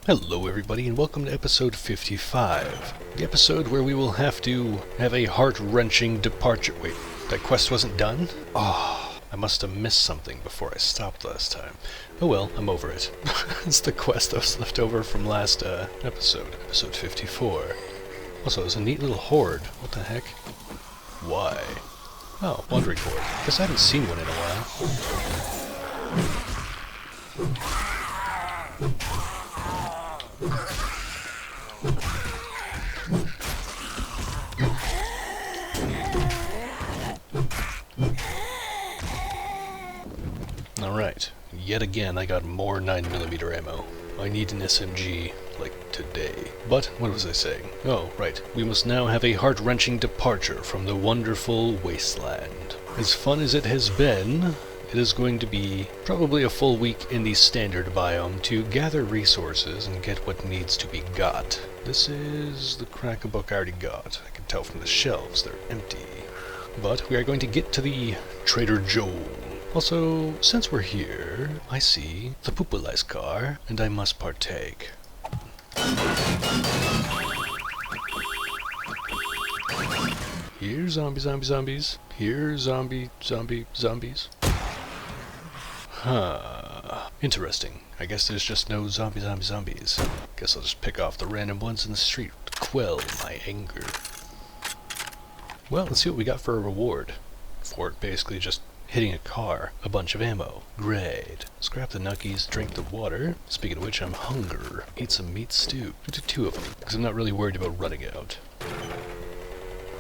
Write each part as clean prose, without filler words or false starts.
Hello everybody and welcome to episode 55. The episode where we will have to have a heart-wrenching departure. Wait, that quest wasn't done? Oh, I must have missed something before I stopped last time. Oh well, I'm over it. It's the quest that was left over from last episode 54. Also, there's a neat little horde. What the heck? Why? Oh, wandering horde. Guess I haven't seen one in a while. Alright, yet again I got more 9mm ammo. I need an SMG, like, today. But, what was I saying? Oh, right, we must now have a heart-wrenching departure from the wonderful wasteland. As fun as it has been, it is going to be probably a full week in the standard biome to gather resources and get what needs to be got. This is the crack a book I already got. I can tell from the shelves, they're empty. But we are going to get to the Trader Joel. Also, since we're here, I see the Pupulai's car, and I must partake. Here, zombies. Here, zombies. Huh. Interesting. I guess there's just no zombies. Guess I'll just pick off the random ones in the street to quell my anger. Well, let's see what we got for a reward. For it basically just hitting a car, a bunch of ammo. Great. Scrap the nuckies, drink the water. Speaking of which, I'm hungry. Eat some meat stew. Do two of them, because I'm not really worried about running out.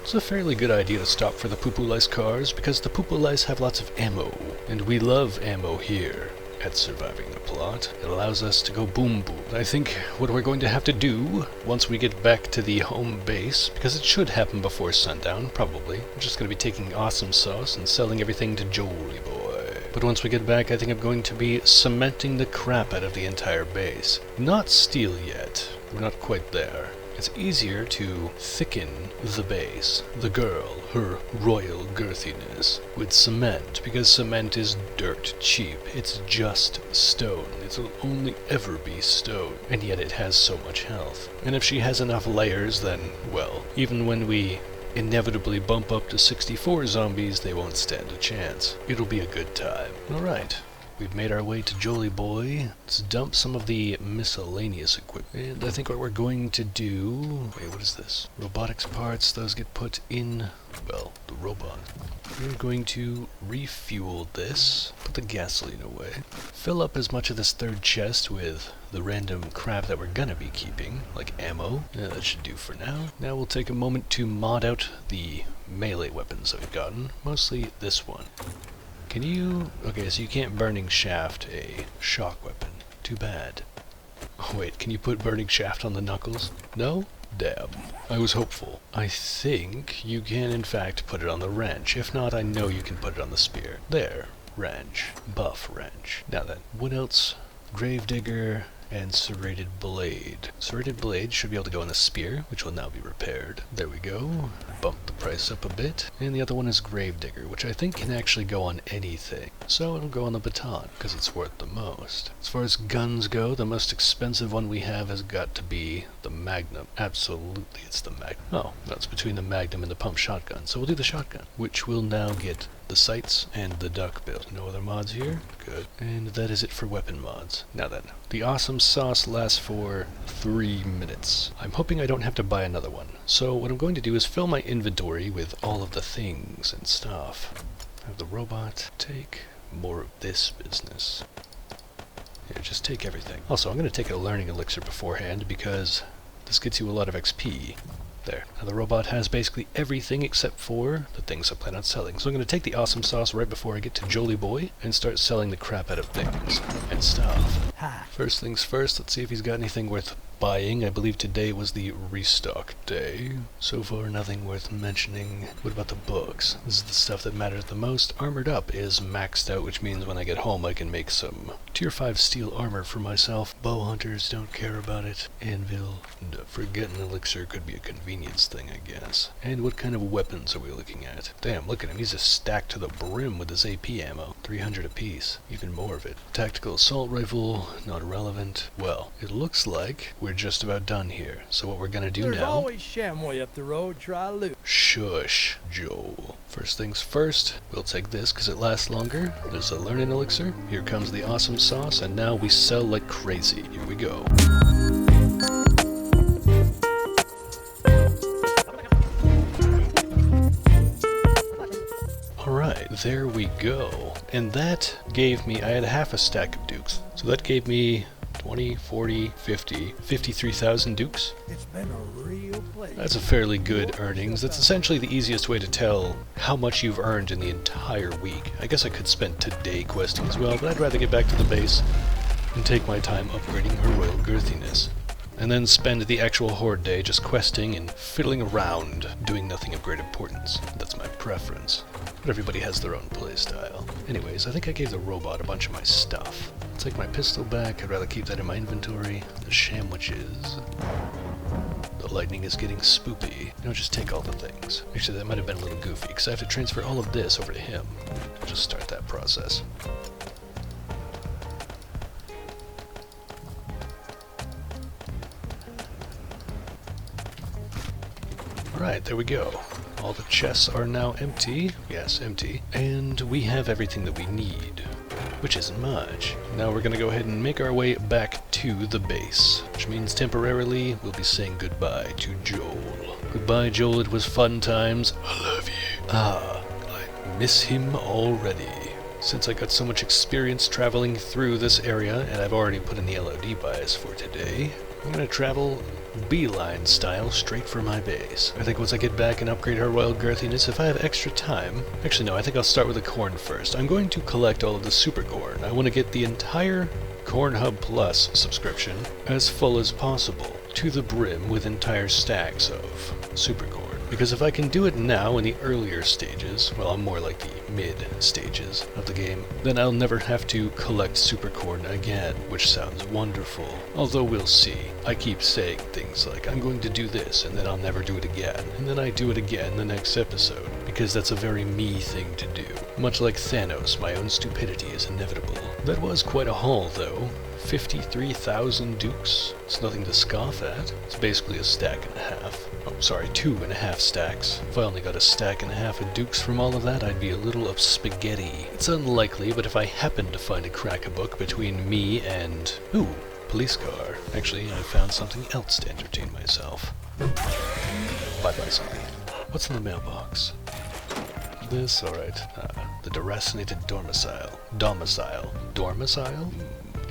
It's a fairly good idea to stop for the Pupulai's cars, because the Pupulais have lots of ammo, and we love ammo here at Surviving the Plot. It allows us to go boom boom. I think what we're going to have to do, once we get back to the home base, because it should happen before sundown, probably. We're just going to be taking awesome sauce and selling everything to Jolie Boy. But once we get back, I think I'm going to be cementing the crap out of the entire base. Not steel yet. We're not quite there. It's easier to thicken the base, the girl, her royal girthiness, with cement, because cement is dirt cheap. It's just stone. It'll only ever be stone, and yet it has so much health. And if she has enough layers, then, well, even when we inevitably bump up to 64 zombies, they won't stand a chance. It'll be a good time. Alright. We've made our way to Jolie Boy. Let's dump some of the miscellaneous equipment. And I think what we're going to do... Wait, what is this? Robotics parts, those get put in, well, the robot. We're going to refuel this, put the gasoline away, fill up as much of this third chest with the random crap that we're gonna be keeping, like ammo. Yeah, that should do for now. Now we'll take a moment to mod out the melee weapons that we've gotten, mostly this one. Can you... Okay, so you can't Burning Shaft a shock weapon. Too bad. Oh wait, can you put Burning Shaft on the knuckles? No? Damn. I was hopeful. I think you can in fact put it on the wrench. If not, I know you can put it on the spear. There. Wrench. Buff wrench. Now then, what else? Gravedigger and Serrated Blade. Serrated Blade should be able to go on the spear, which will now be repaired. There we go. Bump the price up a bit. And the other one is Gravedigger, which I think can actually go on anything. So it'll go on the baton, because it's worth the most. As far as guns go, the most expensive one we have has got to be the Magnum. Absolutely, it's the Magnum. Oh, that's between the Magnum and the pump shotgun. So we'll do the shotgun, which will now get the sights and the duck bill. No other mods here? Good. And that is it for weapon mods. Now then, the awesome sauce lasts for 3 minutes. I'm hoping I don't have to buy another one. So what I'm going to do is fill my inventory with all of the things and stuff. Have the robot take more of this business. Yeah, just take everything. Also, I'm going to take a learning elixir beforehand because this gets you a lot of XP. There. Now the robot has basically everything except for the things I plan on selling. So I'm going to take the awesome sauce right before I get to Jolie Boy and start selling the crap out of things and stuff. First things first, let's see if he's got anything worth buying. I believe today was the restock day. So far, nothing worth mentioning. What about the books? This is the stuff that matters the most. Armored Up is maxed out, which means when I get home I can make some tier 5 steel armor for myself. Bow hunters don't care about it. Anvil, forgetting elixir could be a convenience thing, I guess. And what kind of weapons are we looking at? Damn, look at him. He's just stacked to the brim with his AP ammo. 300 apiece. Even more of it. Tactical assault rifle, not relevant. Well, it looks like we're just about done here. So what we're gonna do now... There's always chamois up the road, try loot. Shush, Joel. First things first, we'll take this because it lasts longer. There's a learning elixir. Here comes the awesome sauce, and now we sell like crazy. Here we go. Alright, there we go. And that gave me, I had half a stack of dukes. So that gave me 20, 40, 50, 53,000 dukes. It's been a real pleasure. That's a fairly good earnings. That's essentially the easiest way to tell how much you've earned in the entire week. I guess I could spend today questing as well, but I'd rather get back to the base and take my time upgrading her royal girthiness. And then spend the actual horde day just questing and fiddling around, doing nothing of great importance. That's my preference. But everybody has their own playstyle. Anyways, I think I gave the robot a bunch of my stuff. I'll take my pistol back. I'd rather keep that in my inventory. The sandwiches. The lightning is getting spoopy. Just take all the things. Actually, that might have been a little goofy, because I have to transfer all of this over to him. I'll just start that process. Alright, there we go. All the chests are now empty. Yes, empty. And we have everything that we need, which isn't much. Now we're going to go ahead and make our way back to the base, which means temporarily we'll be saying goodbye to Joel. Goodbye, Joel. It was fun times. I love you. Ah, I miss him already. Since I got so much experience traveling through this area, and I've already put in the LOD bias for today, I'm going to travel beeline style straight for my base. I think once I get back and upgrade her royal girthiness, if I have extra time... Actually no, I think I'll start with the corn first. I'm going to collect all of the super corn. I want to get the entire Corn Hub Plus subscription as full as possible, to the brim with entire stacks of super corn. Because if I can do it now in the earlier stages, well, I'm more like the mid stages of the game, then I'll never have to collect super corn again, which sounds wonderful. Although we'll see. I keep saying things like, I'm going to do this, and then I'll never do it again, and then I do it again the next episode, because that's a very me thing to do. Much like Thanos, my own stupidity is inevitable. That was quite a haul, though. 53,000 dukes. It's nothing to scoff at. It's basically a stack and a half. Oh, sorry, 2.5 stacks. If I only got a stack and a half of dukes from all of that, I'd be a little of spaghetti. It's unlikely, but if I happen to find a crack-a-book between me and... Ooh, police car. Actually, I found something else to entertain myself. Bye-bye, zombie. What's in the mailbox? This, alright. The deracinated domicile. Domicile?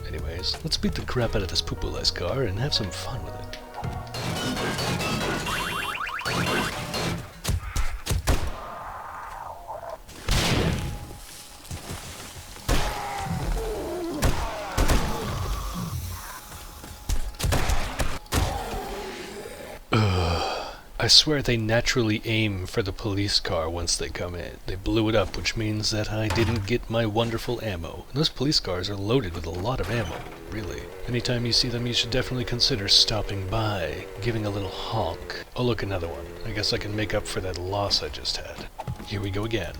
Anyways, let's beat the crap out of this poo-poo-less car and have some fun with it. I swear they naturally aim for the police car once they come in. They blew it up, which means that I didn't get my wonderful ammo. And those police cars are loaded with a lot of ammo, really. Anytime you see them, you should definitely consider stopping by, giving a little honk. Oh look, another one. I guess I can make up for that loss I just had. Here we go again.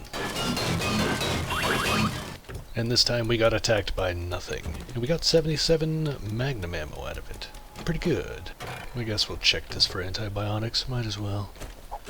And this time we got attacked by nothing. And we got 77 magnum ammo out of it. Pretty good. I guess we'll check this for antibiotics, might as well.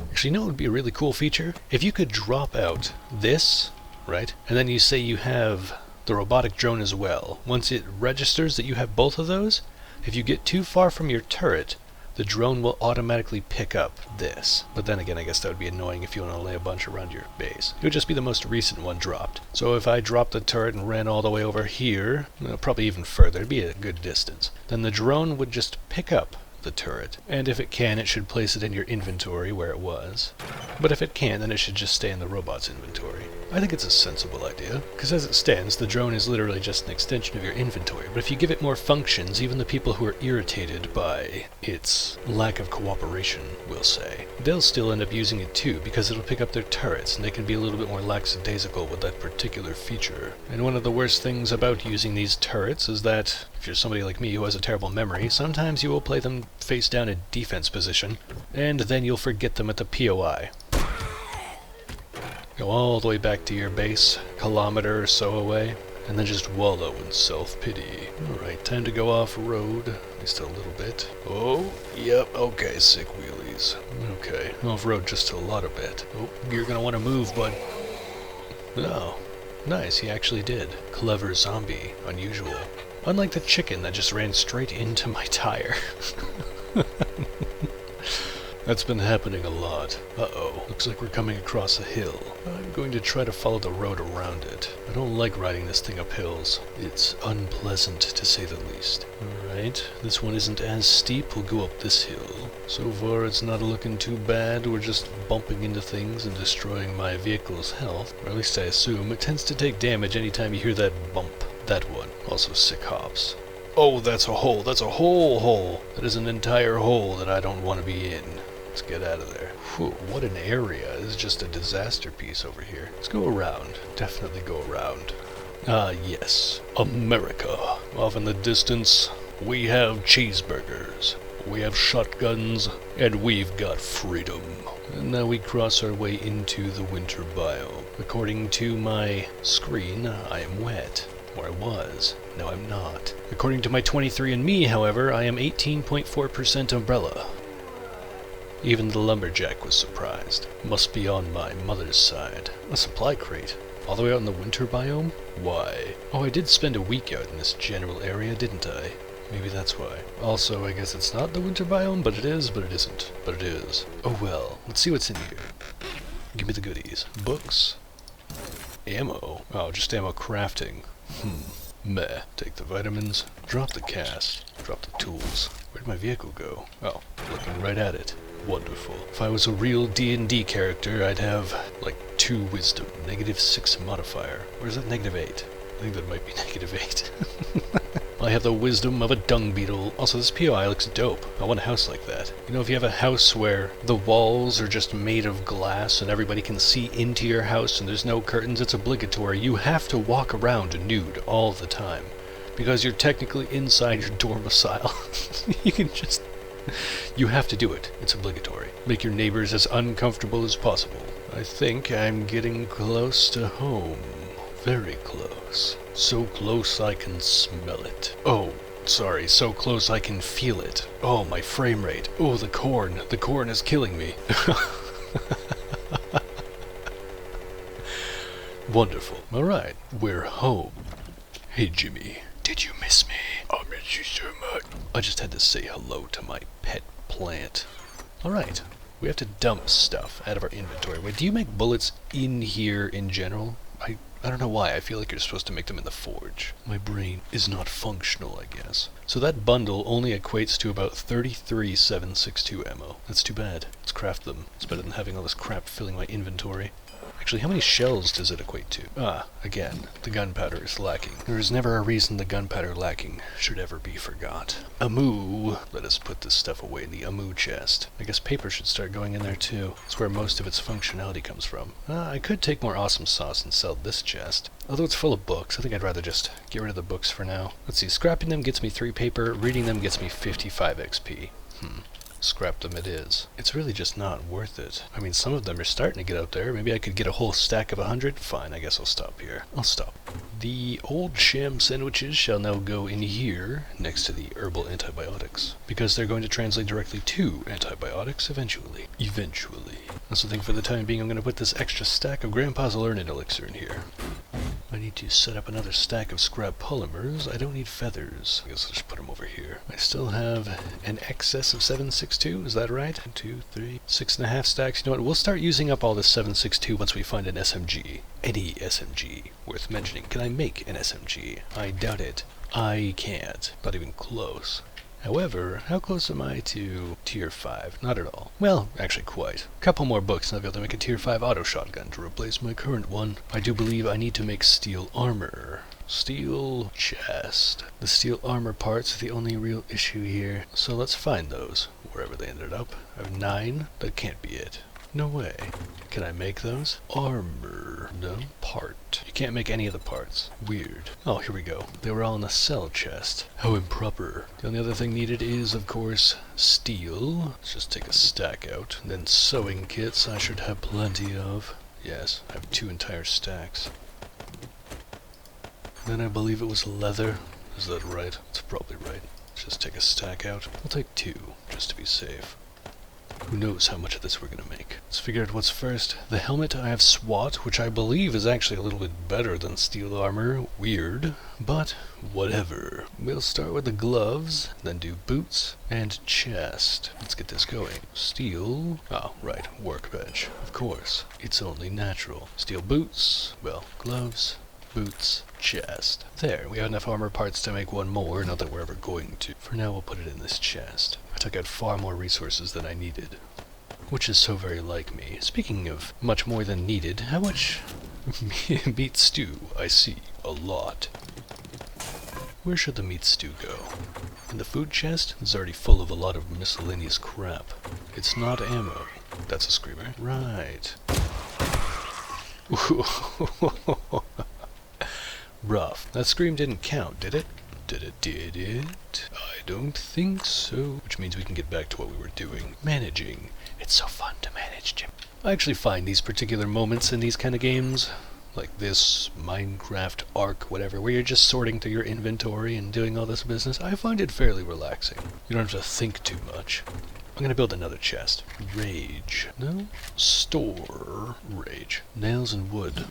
Actually, you know what would be a really cool feature? If you could drop out this, right? And then you say you have the robotic drone as well. Once it registers that you have both of those, if you get too far from your turret, the drone will automatically pick up this. But then again, I guess that would be annoying if you want to lay a bunch around your base. It would just be the most recent one dropped. So if I dropped the turret and ran all the way over here, probably even further, it'd be a good distance, then the drone would just pick up the turret. And if it can, it should place it in your inventory where it was. But if it can't, then it should just stay in the robot's inventory. I think it's a sensible idea, because as it stands, the drone is literally just an extension of your inventory. But if you give it more functions, even the people who are irritated by its lack of cooperation, we'll say, they'll still end up using it too, because it'll pick up their turrets, and they can be a little bit more lackadaisical with that particular feature. And one of the worst things about using these turrets is that, if you're somebody like me who has a terrible memory, sometimes you will play them face down in defense position, and then you'll forget them at the POI. Go all the way back to your base, kilometer or so away, and then just wallow in self-pity. Alright, time to go off-road, at least a little bit. Oh, yep, okay, sick wheelies. Okay, off-road just a lot of bit. Oh, you're gonna want to move, bud. Oh, nice, he actually did. Clever zombie, unusual. Unlike the chicken that just ran straight into my tire. That's been happening a lot. Uh-oh. Looks like we're coming across a hill. I'm going to try to follow the road around it. I don't like riding this thing up hills. It's unpleasant, to say the least. Alright, this one isn't as steep. We'll go up this hill. So far, it's not looking too bad. We're just bumping into things and destroying my vehicle's health. Or at least I assume. It tends to take damage anytime you hear that bump. That one. Also sick hops. Oh, that's a hole. That's a whole hole. That is an entire hole that I don't want to be in. Let's get out of there. Whew, what an area. This is just a disaster piece over here. Let's go around. Definitely go around. Ah, yes. America. Off in the distance, we have cheeseburgers. We have shotguns. And we've got freedom. And now we cross our way into the winter biome. According to my screen, I am wet. Or I was. Now I'm not. According to my 23andMe, however, I am 18.4% umbrella. Even the lumberjack was surprised. Must be on my mother's side. A supply crate. All the way out in the winter biome? Why? Oh, I did spend a week out in this general area, didn't I? Maybe that's why. Also, I guess it's not the winter biome, but it is, but it isn't. But it is. Oh well, let's see what's in here. Give me the goodies. Books. Ammo. Oh, just ammo crafting. Meh. Take the vitamins. Drop the cast. Drop the tools. Where'd my vehicle go? Oh, looking right at it. Wonderful. If I was a real D&D character, I'd have, like, 2 wisdom, -6 modifier. Or is that -8? I think that might be -8. I have the wisdom of a dung beetle. Also, this POI looks dope. I want a house like that. You know, if you have a house where the walls are just made of glass and everybody can see into your house and there's no curtains, it's obligatory. You have to walk around nude all the time. Because you're technically inside your domicile. You can just... You have to do it. It's obligatory. Make your neighbors as uncomfortable as possible. I think I'm getting close to home. Very close. So close I can smell it. Oh, sorry. So close I can feel it. Oh, my frame rate. Oh, the corn. The corn is killing me. Wonderful. Alright, we're home. Hey, Jimmy. Did you miss me? I miss you so much. I just had to say hello to my pet plant. Alright, we have to dump stuff out of our inventory. Wait, do you make bullets in here in general? I don't know why, I feel like you're supposed to make them in the forge. My brain is not functional, I guess. So that bundle only equates to about 33 7.62 ammo. That's too bad. Let's craft them. It's better than having all this crap filling my inventory. Actually, how many shells does it equate to? Ah, again, the gunpowder is lacking. There is never a reason the gunpowder lacking should ever be forgot. Amu! Let us put this stuff away in the Amu chest. I guess paper should start going in there too. That's where most of its functionality comes from. I could take more awesome sauce and sell this chest. Although it's full of books, I think I'd rather just get rid of the books for now. Let's see, scrapping them gets me 3 paper, reading them gets me 55 XP. Scrap them it is. It's really just not worth it. I mean, some of them are starting to get out there. Maybe I could get a whole stack of 100. Fine, I guess I'll stop here. I'll stop. The old sham sandwiches shall now go in here, next to the herbal antibiotics. Because they're going to translate directly to antibiotics eventually. Eventually. Also think for the time being I'm going to put this extra stack of Grandpa's Learning Elixir in here. I need to set up another stack of scrap polymers. I don't need feathers. I guess I'll just put them over here. I still have an excess of 7.62, is that right? 1, 2, 3, 6.5 stacks. You know what, we'll start using up all this 7.62 once we find an SMG. Any SMG worth mentioning. Can I make an SMG? I doubt it. I can't. Not even close. However, how close am I to tier 5? Not at all. Well, actually quite. A couple more books and I'll be able to make a tier 5 auto shotgun to replace my current one. I do believe I need to make steel armor. Steel chest. The steel armor parts are the only real issue here. So let's find those, wherever they ended up. I have 9. That can't be it. No way. Can I make those? Armor. No. Part. You can't make any of the parts. Weird. Oh, here we go. They were all in a cell chest. How improper. The only other thing needed is, of course, steel. Let's just take a stack out. And then sewing kits I should have plenty of. Yes, I have 2 entire stacks. Then I believe it was leather. Is that right? That's probably right. Let's just take a stack out. I'll take 2, just to be safe. Who knows how much of this we're gonna make. Let's figure out what's first. The helmet, I have SWAT, which I believe is actually a little bit better than steel armor. Weird, but whatever. We'll start with the gloves, then do boots and chest. Let's get this going. Steel, oh right, workbench. Of course, it's only natural. Steel boots, well, gloves, boots, chest. There, we have enough armor parts to make one more, not that we're ever going to. For now, we'll put it in this chest. I took out far more resources than I needed, which is so very like me. Speaking of much more than needed, how much meat stew? I see a lot. Where should the meat stew go? In the food chest? It's already full of a lot of miscellaneous crap. It's not ammo. That's a screamer. Right. Rough. That scream didn't count, did it? Did it? I don't think so. Which means we can get back to what we were doing. Managing. It's so fun to manage, Jim. I actually find these particular moments in these kind of games, like this, Minecraft, Ark, whatever, where you're just sorting through your inventory and doing all this business, I find it fairly relaxing. You don't have to think too much. I'm gonna build another chest. Rage. No? Store. Rage. Nails and wood.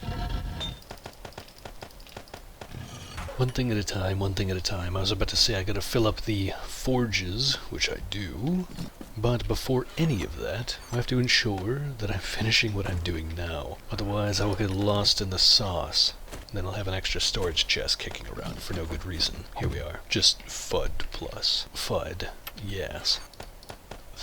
One thing at a time, one thing at a time. I was about to say I gotta fill up the forges, which I do, but before any of that, I have to ensure that I'm finishing what I'm doing now. Otherwise, I will get lost in the sauce. Then I'll have an extra storage chest kicking around for no good reason. Here we are. Just FUD plus. FUD. Yes.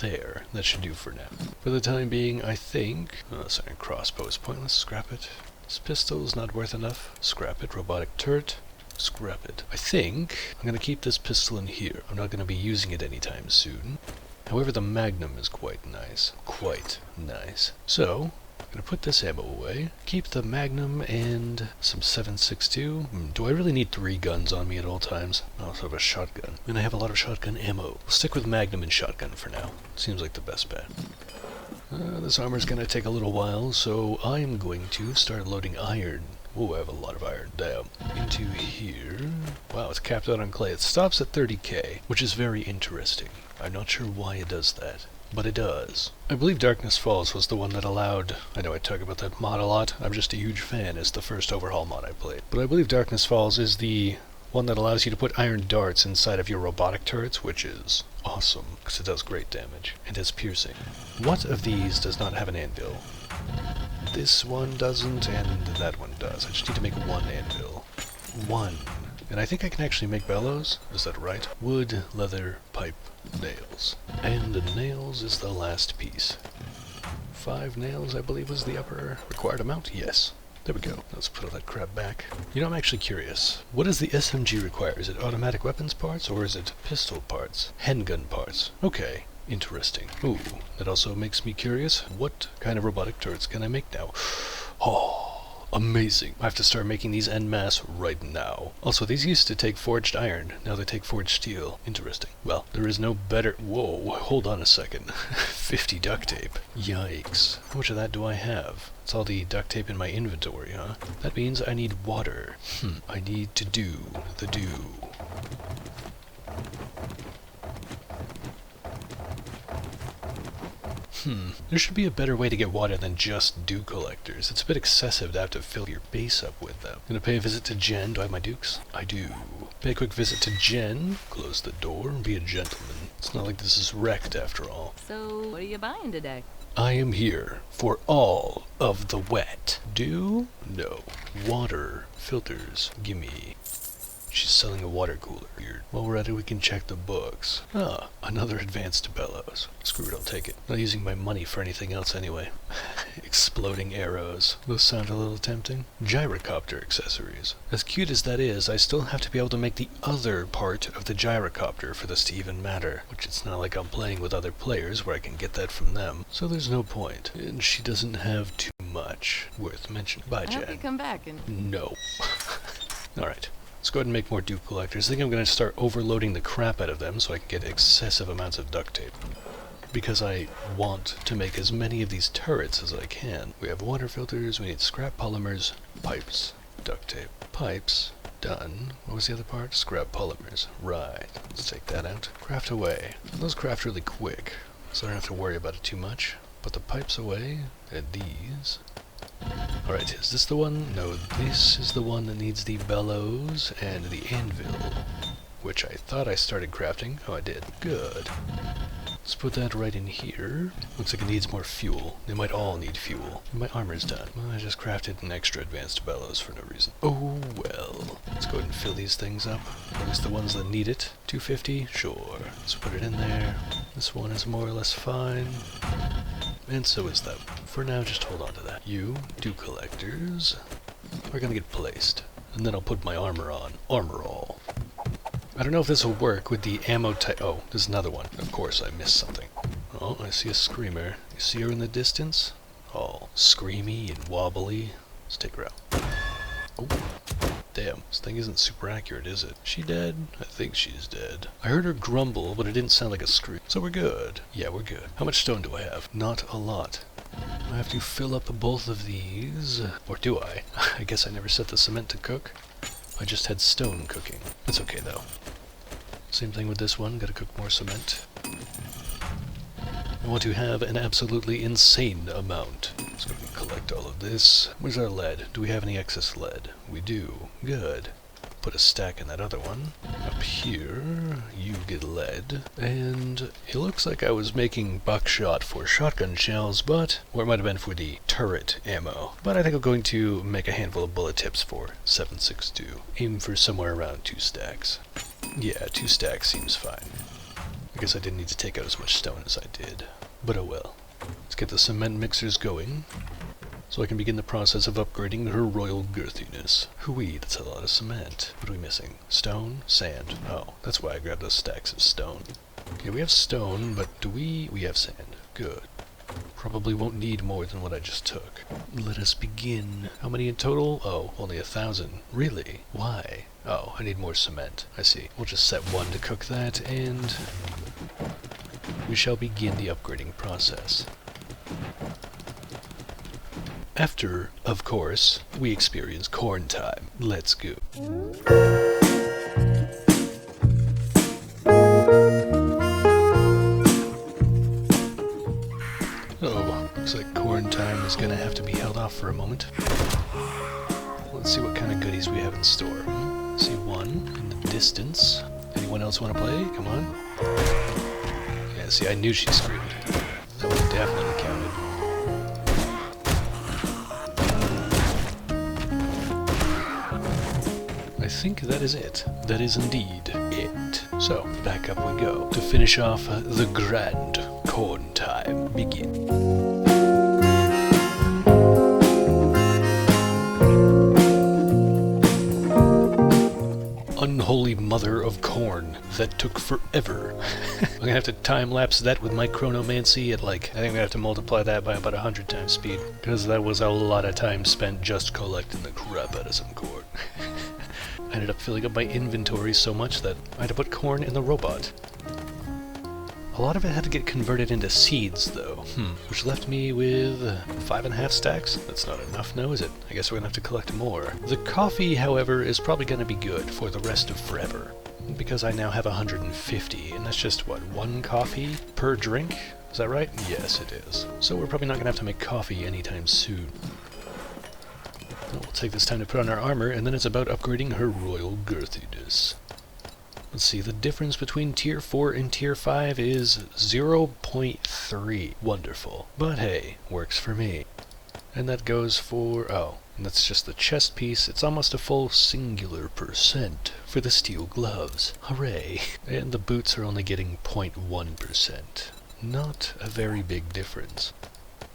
There. That should do for now. For the time being, I think... Oh, sorry, crossbow is pointless. Scrap it. This pistol's not worth enough. Scrap it. Robotic turret. Scrap it. I think I'm going to keep this pistol in here. I'm not going to be using it anytime soon. However, the Magnum is quite nice. Quite nice. So, I'm going to put this ammo away. Keep the Magnum and some 7.62. Do I really need 3 guns on me at all times? I also have a shotgun. And I have a lot of shotgun ammo. We'll stick with Magnum and shotgun for now. Seems like the best bet. This armor's going to take a little while, so I'm going to start loading iron. Oh, I have a lot of iron. Damn. Into here. Wow, it's capped out on clay. It stops at 30k, which is very interesting. I'm not sure why it does that, but it does. I believe Darkness Falls was the one that allowed... I know I talk about that mod a lot. I'm just a huge fan. It's the first Overhaul mod I played. But I believe Darkness Falls is the one that allows you to put iron darts inside of your robotic turrets, which is awesome, because it does great damage, and is piercing. What of these does not have an anvil? This one doesn't, and that one does. I just need to make 1 anvil. 1. And I think I can actually make bellows. Is that right? Wood, leather, pipe, nails. And the nails is the last piece. 5 nails, I believe, was the upper required amount? Yes. There we go. Let's put all that crap back. You know, I'm actually curious. What does the SMG require? Is it automatic weapons parts, or is it pistol parts? Handgun parts. Okay. Interesting. Ooh, that also makes me curious. What kind of robotic turrets can I make now? Oh, amazing. I have to start making these en masse right now. Also, these used to take forged iron. Now they take forged steel. Interesting. Well, there is no better... Whoa, hold on a second. 50 duct tape. Yikes. How much of that do I have? It's all the duct tape in my inventory, huh? That means I need water. I need to do the do. There should be a better way to get water than just dew collectors. It's a bit excessive to have to fill your base up with them. Gonna pay a visit to Jen. Do I have my dukes? I do. Pay a quick visit to Jen. Close the door and be a gentleman. It's not like this is wrecked after all. So, what are you buying today? I am here for all of the wet. Dew? No. Water. Filters. Gimme. She's selling a water cooler. Weird. While we're at it, we can check the books. Ah, another advanced bellows. Screw it, I'll take it. Not using my money for anything else anyway. Exploding arrows. Those sound a little tempting. Gyrocopter accessories. As cute as that is, I still have to be able to make the other part of the gyrocopter for this to even matter. Which it's not like I'm playing with other players where I can get that from them. So there's no point. And she doesn't have too much worth mentioning. Bye, I hope you Jen. come back and... No. Alright. Let's go ahead and make more dew collectors. I think I'm going to start overloading the crap out of them so I can get excessive amounts of duct tape. because I want to make as many of these turrets as I can. We have water filters, we need scrap polymers, pipes, duct tape. Pipes, done. What was the other part? Scrap polymers. Right. Let's take that out. Craft away. Those craft really quick, so I don't have to worry about it too much. Put the pipes away, and these. Alright, is this the one? No, this is the one that needs the bellows and the anvil, which I thought I started crafting. Oh, I did. Good. Let's put that right in here. Looks like it needs more fuel. They might all need fuel. My armor's done. Well, I just crafted an extra advanced bellows for no reason. Oh well. Let's go ahead and fill these things up. At least the ones that need it. 250? Sure. Let's put it in there. This one is more or less fine. And so is that. For now, just hold on to that. You, dew collectors, are gonna get placed. And then I'll put my armor on. Armor all. I don't know if this will work with the ammo type. Oh, there's another one. Of course, I missed something. Oh, I see a screamer. You see her in the distance? All screamy and wobbly. Let's take her out. Oh, damn. This thing isn't super accurate, is it? She dead? I think she's dead. I heard her grumble, but it didn't sound like a scream. So we're good. Yeah, we're good. How much stone do I have? Not a lot. I have to fill up both of these. Or do I? I guess I never set the cement to cook. I just had stone cooking. It's okay though. Same thing with this one, gotta cook more cement. I want to have an absolutely insane amount. So we can collect all of this. Where's our lead? Do we have any excess lead? We do. Good. Put a stack in that other one. Up here, you get lead. And it looks like I was making buckshot for shotgun shells, but, or it might have been for the turret ammo. But I think I'm going to make a handful of bullet tips for 7.62. Aim for somewhere around 2 stacks. Yeah, 2 stacks seems fine. I guess I didn't need to take out as much stone as I did. But oh well. Let's get the cement mixers going, so I can begin the process of upgrading her royal girthiness. Hooey, that's a lot of cement. What are we missing? Stone? Sand. Oh, that's why I grabbed those stacks of stone. Okay, we have stone, but do we have sand. Good. Probably won't need more than what I just took. Let us begin. How many in total? Oh, only 1,000. Really? Why? Oh, I need more cement. I see. We'll just set one to cook that, and we shall begin the upgrading process. After, of course, we experience corn time. Let's go. Oh, looks like corn time is gonna have to be held off for a moment. Let's see what kind of goodies we have in store. See one in the distance. Anyone else want to play? Come on. Yeah, see, I knew she screamed. That would definitely counted. I think that is it. That is indeed it. So, back up we go. To finish off the grand corn time. Begin. Unholy mother of corn. That took forever. I'm gonna have to time-lapse that with my chronomancy at like, I think I'm gonna have to multiply that by about 100 times speed, because that was a lot of time spent just collecting the crap out of some corn. I ended up filling up my inventory so much that I had to put corn in the robot. A lot of it had to get converted into seeds, though, which left me with 5.5 stacks. That's not enough now, is it? I guess we're gonna have to collect more. The coffee, however, is probably gonna be good for the rest of forever, because I now have 150, and that's just, what, 1 coffee per drink? Is that right? Yes, it is. So we're probably not gonna have to make coffee anytime soon. We'll take this time to put on our armor, and then it's about upgrading her royal girthiness. Let's see, the difference between Tier 4 and Tier 5 is 0.3. Wonderful. But hey, works for me. And that goes for, oh, and that's just the chest piece. It's almost a full singular % for the steel gloves. Hooray. And the boots are only getting 0.1%. Not a very big difference.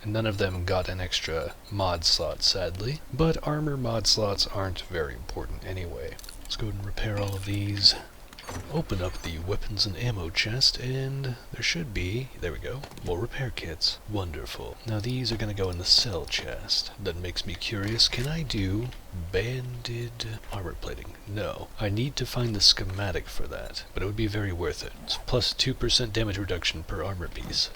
And none of them got an extra mod slot, sadly. But armor mod slots aren't very important anyway. Let's go ahead and repair all of these. Open up the weapons and ammo chest, and there should be, there we go, more repair kits. Wonderful. Now these are going to go in the cell chest. That makes me curious, can I do Banded armor plating. No. I need to find the schematic for that, but it would be very worth it. It's plus 2% damage reduction per armor piece.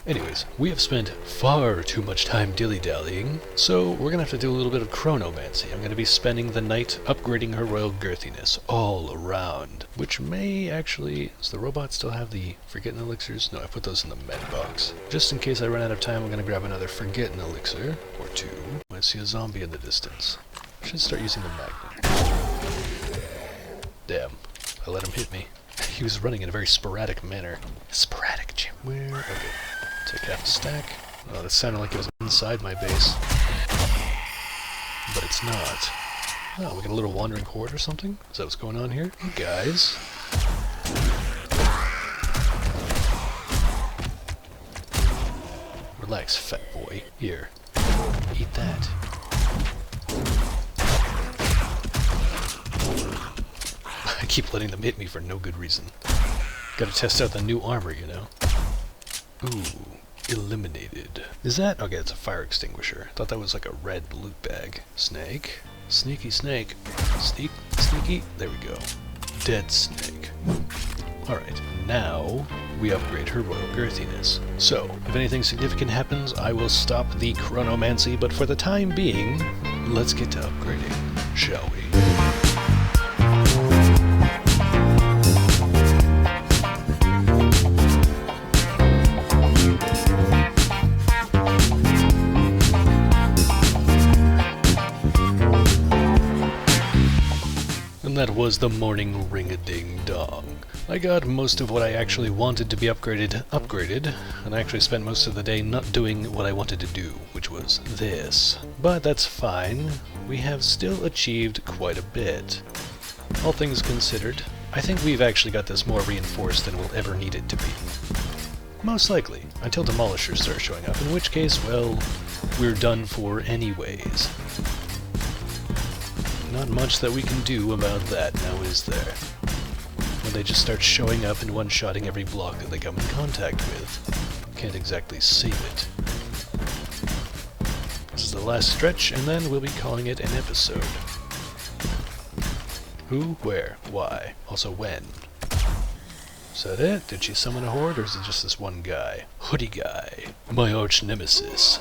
Anyways, we have spent far too much time dilly-dallying, so we're gonna have to do a little bit of chronomancy. I'm gonna be spending the night upgrading her royal girthiness all around, which may actually... Does the robot still have the Forgetting Elixirs? No, I put those in the med box. Just in case I run out of time, I'm gonna grab another Forgetting Elixir, or two. I see a zombie in the distance. Should start using the magnet. Damn, I let him hit me. He was running in a very sporadic manner. Sporadic, Jim. Where? Okay. Take half a stack. Oh, that sounded like it was inside my base. But it's not. Oh, we got a little wandering horde or something? Is that what's going on here? Hey, guys. Relax, fat boy. Here. Eat that. I keep letting them hit me for no good reason. Gotta test out the new armor, you know. Ooh, eliminated. Is that? Okay, it's a fire extinguisher. I thought that was like a red loot bag. Snake. Sneaky snake. Sneaky. There we go. Dead snake. Alright, now we upgrade her royal girthiness. So, if anything significant happens, I will stop the chronomancy, but for the time being, let's get to upgrading, shall we? And that was the morning ring-a-ding-dong. I got most of what I actually wanted to be upgraded, and I actually spent most of the day not doing what I wanted to do, which was this. But that's fine. We have still achieved quite a bit. All things considered, I think we've actually got this more reinforced than we'll ever need it to be. Most likely, until demolishers start showing up, in which case, well, we're done for anyways. Not much that we can do about that now, is there? When they just start showing up and one-shotting every block that they come in contact with. Can't exactly save it. This is the last stretch, and then we'll be calling it an episode. Who, where, why, also when. Is that it? Did she summon a horde, or is it just this one guy? Hoodie guy. My arch nemesis.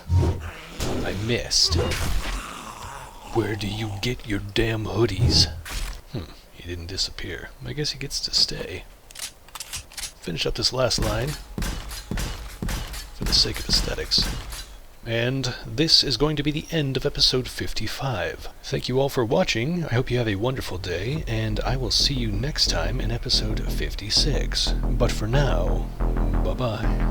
I missed. Where do you get your damn hoodies? He didn't disappear. I guess he gets to stay. Finish up this last line for the sake of aesthetics. And this is going to be the end of episode 55. Thank you all for watching. I hope you have a wonderful day, and I will see you next time in episode 56. But for now, bye-bye.